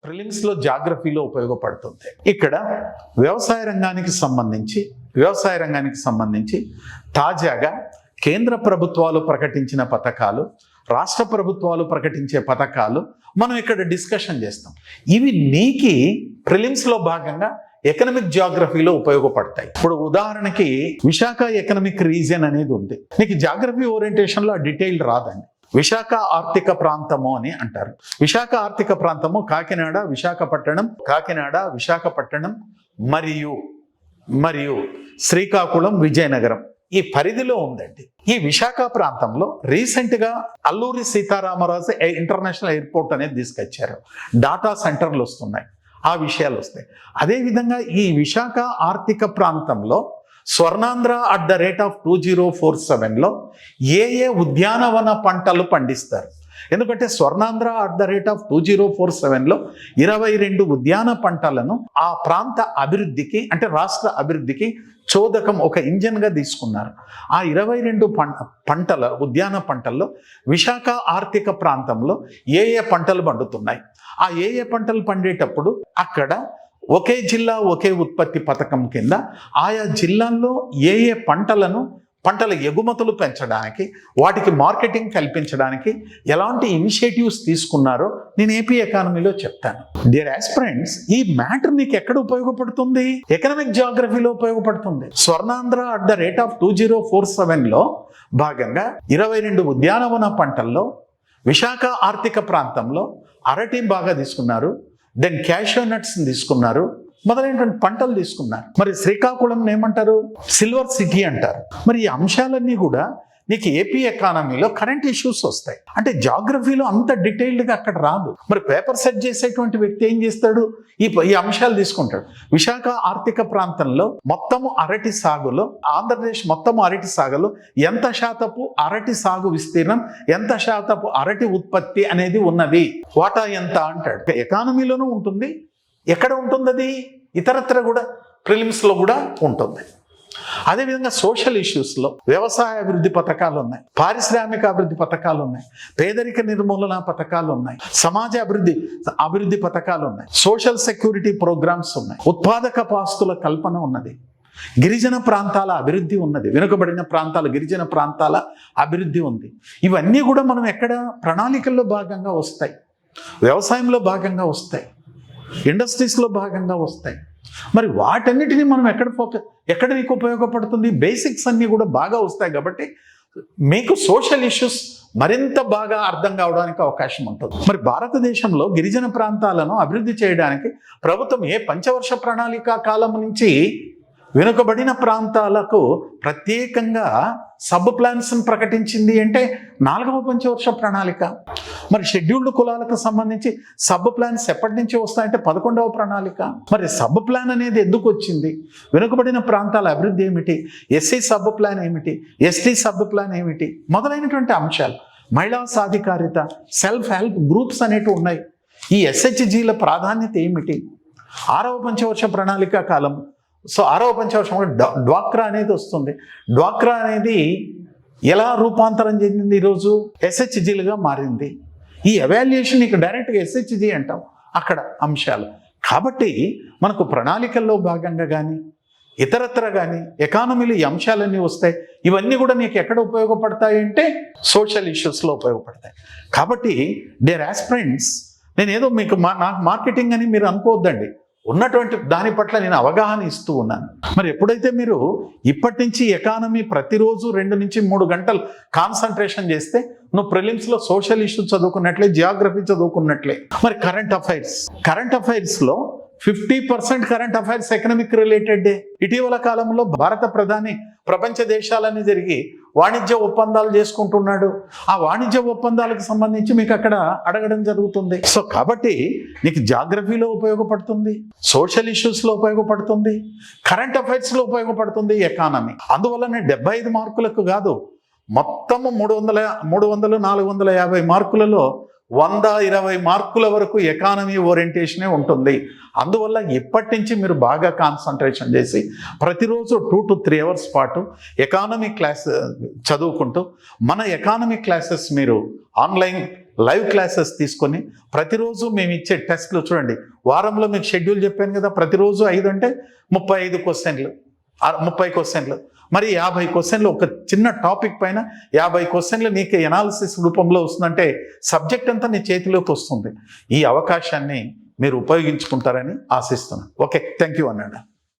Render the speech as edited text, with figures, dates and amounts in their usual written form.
ప్రిలిమ్స్లో జాగ్రఫీలో ఉపయోగపడుతుంది. ఇక్కడ వ్యవసాయ రంగానికి సంబంధించి తాజాగా కేంద్ర ప్రభుత్వాలు ప్రకటించిన పథకాలు, రాష్ట్ర ప్రభుత్వాలు ప్రకటించే పథకాలు మనం ఇక్కడ డిస్కషన్ చేస్తాం. ఇవి నీకు ప్రిలిమ్స్లో భాగంగా ఎకనామిక్ జియోగ్రఫీలో ఉపయోగపడతాయి. ఇప్పుడు ఉదాహరణకి విశాఖ ఎకనామిక్ రీజియన్ అనేది ఉంది. నీకు జాగ్రఫీ ఓరియంటేషన్లో ఆ డీటెయిల్ రాదండి. విశాఖ ఆర్థిక ప్రాంతము అని అంటారు. విశాఖ ఆర్థిక ప్రాంతము కాకినాడ, విశాఖపట్టణం మరియు శ్రీకాకుళం, విజయనగరం ఈ పరిధిలో ఉందండి. ఈ విశాఖ ప్రాంతంలో రీసెంట్గా అల్లూరి సీతారామరాజు ఇంటర్నేషనల్ ఎయిర్పోర్ట్ అనేది తీసుకొచ్చారు. డాటా సెంటర్లు వస్తున్నాయి, ఆ విషయాలు వస్తాయి. అదేవిధంగా ఈ విశాఖ ఆర్థిక ప్రాంతంలో స్వర్ణాంధ్ర @2047లో ఏ ఉద్యానవన పంటలు పండిస్తారు? ఎందుకంటే స్వర్ణాంధ్ర @2047లో 22 ఉద్యాన పంటలను ఆ ప్రాంత అభివృద్ధికి, అంటే రాష్ట్ర అభివృద్ధికి చోదకం ఒక ఇంజన్గా తీసుకున్నారు. ఆ 22 ఉద్యాన పంటల్లో విశాఖ ఆర్థిక ప్రాంతంలో ఏ పంటలు పండుతున్నాయి, ఆ ఏ పంటలు పండేటప్పుడు అక్కడ ఒకే జిల్లా ఒకే ఉత్పత్తి పథకం కింద ఆయా జిల్లాల్లో ఏ పంటల ఎగుమతులు పెంచడానికి, వాటికి మార్కెటింగ్ కల్పించడానికి ఎలాంటి ఇనిషియేటివ్స్ తీసుకున్నారో నేను ఏపీ ఎకానమీలో చెప్తాను. డియర్ ఆస్పిరెంట్స్, ఈ మ్యాటర్ నీకు ఎక్కడ ఉపయోగపడుతుంది? ఎకనామిక్ జియోగ్రఫీలో ఉపయోగపడుతుంది. స్వర్ణాంధ్ర @2047లో భాగంగా 22 ఉద్యానవన పంటల్లో విశాఖ ఆర్థిక ప్రాంతంలో అరటి బాగా తీసుకున్నారు, దెన్ క్యాషియో నట్స్ తీసుకున్నారు, మొదలైనటువంటి పంటలు తీసుకున్నారు. మరి శ్రీకాకుళం ఏమంటారు? సిల్వర్ సిటీ అంటారు. మరి ఈ అంశాలన్నీ కూడా నీకు ఏపీ ఎకానమీలో కరెంట్ ఇష్యూస్ వస్తాయి. అంటే జాగ్రఫీలో అంత డీటెయిల్డ్గా అక్కడ రాదు. మరి పేపర్ సెట్ చేసేటువంటి వ్యక్తి ఏం చేస్తాడు? ఈ అంశాలు తీసుకుంటాడు. విశాఖ ఆర్థిక ప్రాంతంలో మొత్తము అరటి సాగులో, ఆంధ్రప్రదేశ్ మొత్తము అరటి సాగులో ఎంత శాతపు అరటి సాగు విస్తీర్ణం, ఎంత శాతపు అరటి ఉత్పత్తి అనేది ఉన్నది, వాటా ఎంత అంటాడు. ఎకానమీలోనూ ఉంటుంది. ఎక్కడ ఉంటుంది అది? ఇతరత్ర కూడా ప్రిలిమ్స్లో కూడా ఉంటుంది. అదేవిధంగా సోషల్ ఇష్యూస్లో వ్యవసాయ అభివృద్ధి పథకాలు ఉన్నాయి, పారిశ్రామిక అభివృద్ధి పథకాలు ఉన్నాయి, పేదరిక నిర్మూలన పథకాలు ఉన్నాయి, సమాజ అభివృద్ధి పథకాలు ఉన్నాయి, సోషల్ సెక్యూరిటీ ప్రోగ్రామ్స్ ఉన్నాయి, ఉత్పాదక పాస్తుల కల్పన ఉన్నది, గిరిజన ప్రాంతాల అభివృద్ధి ఉన్నది, వెనుకబడిన ప్రాంతాల గిరిజన ప్రాంతాల అభివృద్ధి ఉంది. ఇవన్నీ కూడా మనం ఎక్కడ ప్రణాళికల్లో భాగంగా వస్తాయి, వ్యవసాయంలో భాగంగా వస్తాయి, ఇండస్ట్రీస్లో భాగంగా వస్తాయి. మరి వాటన్నిటినీ మనం ఎక్కడ నీకు ఉపయోగపడుతుంది? బేసిక్స్ అన్నీ కూడా బాగా వస్తాయి కాబట్టి మీకు సోషల్ ఇష్యూస్ మరింత బాగా అర్థం కావడానికి అవకాశం ఉంటుంది. మరి భారతదేశంలో గిరిజన ప్రాంతాలను అభివృద్ధి చేయడానికి ప్రభుత్వం ఏ పంచవర్ష ప్రణాళిక కాలం నుంచి వెనుకబడిన ప్రాంతాలకు ప్రత్యేకంగా సబ్ ప్లాన్స్ని ప్రకటించింది అంటే 4వ పంచవర్ష ప్రణాళిక. మరి షెడ్యూల్డ్ కులాలకు సంబంధించి సబ్ ప్లాన్స్ ఎప్పటి నుంచి వస్తాయంటే 11వ ప్రణాళిక. మరి సబ్ ప్లాన్ అనేది ఎందుకు వచ్చింది? వెనుకబడిన ప్రాంతాల అభివృద్ధి ఏమిటి, ఎస్సీ సబ్ ప్లాన్ ఏమిటి, ఎస్టీ సబ్ ప్లాన్ ఏమిటి, మొదలైనటువంటి అంశాలు, మహిళా సాధికారిత, సెల్ఫ్ హెల్ప్ గ్రూప్స్ అనేవి ఉన్నాయి. ఈ SHGల ప్రాధాన్యత ఏమిటి? 6వ పంచవర్ష ప్రణాళిక కాలం. సో 6వ పంచవర్షంలో డ్వాక్రా అనేది వస్తుంది. డ్వాక్రా అనేది ఎలా రూపాంతరం చెందింది? ఈరోజు SHGలుగా మారింది. ఈ ఎవాల్యుయేషన్ ఇక డైరెక్ట్గా SHG అంటాం అక్కడ అంశాలు. కాబట్టి మనకు ప్రణాళికల్లో భాగంగా కానీ ఇతరత్ర కానీ ఎకానమీలో ఈ అంశాలన్నీ వస్తాయి. ఇవన్నీ కూడా నీకు ఎక్కడ ఉపయోగపడతాయి అంటే సోషల్ ఇష్యూస్లో ఉపయోగపడతాయి. కాబట్టి డియర్ ఆస్పిరెంట్స్, నేనేదో మీకు నాకు మార్కెటింగ్ అని మీరు అనుకోవద్దండి. ఉన్నటువంటి దాని పట్ల నేను అవగాహన ఇస్తూ ఉన్నాను. మరి ఎప్పుడైతే మీరు ఇప్పటి నుంచి ఎకానమీ ప్రతిరోజు 2 నుంచి 3 గంటలు కాన్సన్ట్రేషన్ చేస్తే నువ్వు ప్రిలిమ్స్లో సోషల్ ఇష్యూస్ చదువుకున్నట్లే, జియోగ్రఫీ చదువుకున్నట్లే. మరి కరెంట్ అఫైర్స్లో 50% కరెంట్ అఫైర్స్ ఎకనామిక్ రిలేటెడ్. ఇటీవల కాలంలో భారత ప్రధాని ప్రపంచ దేశాలన్నీ జరిగి వాణిజ్య ఒప్పందాలు చేసుకుంటున్నాడు. ఆ వాణిజ్య ఒప్పందాలకు సంబంధించి మీకు అక్కడ అడగడం జరుగుతుంది. సో కాబట్టి నీకు జాగ్రఫీలో ఉపయోగపడుతుంది, సోషల్ ఇష్యూస్లో ఉపయోగపడుతుంది, కరెంట్ అఫైర్స్లో ఉపయోగపడుతుంది ఎకానమీ. అందువల్ల 75 మార్కులకు కాదు, మొత్తము 300, 450 మార్కులలో 120 మార్కుల వరకు ఎకానమీ ఓరియంటేషనే ఉంటుంది. అందువల్ల ఇప్పటి నుంచి మీరు బాగా కాన్సన్ట్రేషన్ చేసి ప్రతిరోజు 2 to 3 hours పాటు ఎకానమీ క్లాస్ చదువుకుంటూ మన ఎకానమీ క్లాసెస్ మీరు ఆన్లైన్ లైవ్ క్లాసెస్ తీసుకొని ప్రతిరోజు మేము ఇచ్చే టెస్ట్లు చూడండి. వారంలో మీకు షెడ్యూల్ చెప్పాను కదా, ప్రతిరోజు 5 అంటే 35 క్వశ్చన్లు, 30 క్వశ్చన్లు, మరి 50 క్వశ్చన్లు. ఒక చిన్న టాపిక్ పైన 50 క్వశ్చన్లు నీకు ఎనాలిసిస్ రూపంలో వస్తుందంటే సబ్జెక్ట్ అంతా నీ చేతిలోకి వస్తుంది. ఈ అవకాశాన్ని మీరు ఉపయోగించుకుంటారని ఆశిస్తున్నాను. ఓకే, థ్యాంక్ యూ అన్నాడు.